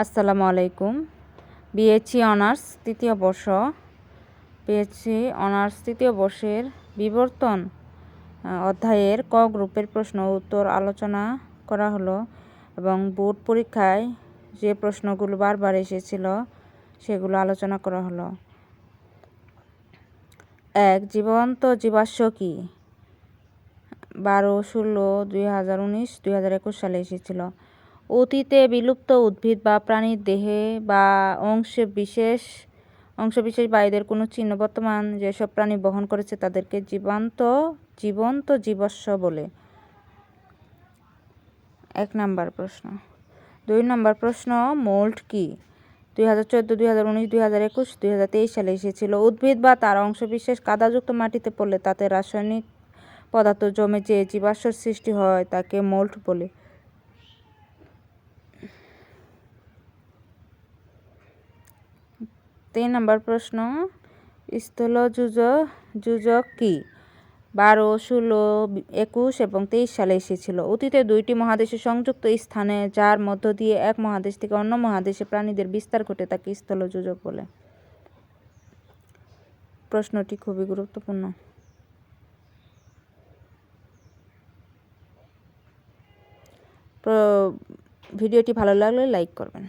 আসসালামু আলাইকুম। BSc honours তৃতীয় বর্ষ তৃতীয় বর্ষের বিবর্তন অধ্যায়ের ক গ্রুপের প্রশ্ন উত্তর আলোচনা করা হলো এবং বোর্ড পরীক্ষায় যে প্রশ্নগুলো বারবার এসেছিল সেগুলো আলোচনা করা হলো। 1. জীবন্ত জীবাশ্ম কি? 12/16/2019 সালে এসেছিল। অতীতে বিলুপ্ত উদ্ভিদ বা প্রাণীর দেহে বা অংশবিশেষ বা এদের কোনো চিহ্ন বর্তমান যেসব প্রাণী বহন করেছে তাদেরকে জীবন্ত জীবাশ্ম বলে। 1 নম্বর প্রশ্ন। 2 নম্বর প্রশ্ন, মোল্ড কি? 2014, 2019, 2021, 2023 সালে এসেছিল। উদ্ভিদ বা তার অংশবিশেষ কাদাযুক্ত মাটিতে পড়লে তাতে রাসায়নিক পদার্থ জমে যে জীবাশ্মের সৃষ্টি হয় তাকে মোল্ড বলে। 3 নম্বর প্রশ্ন, স্থলযোজক কি? 12, 16, 21 এবং 23 সালে এসেছিল। অতীতে দুইটি মহাদেশের সংযুক্ত স্থানে যার মধ্য দিয়ে এক মহাদেশ থেকে অন্য মহাদেশে প্রাণীদের বিস্তার ঘটে তাকে স্থলযোজক বলে। প্রশ্নটি খুবই গুরুত্বপূর্ণ। ভিডিওটি ভালো লাগলে লাইক করবেন।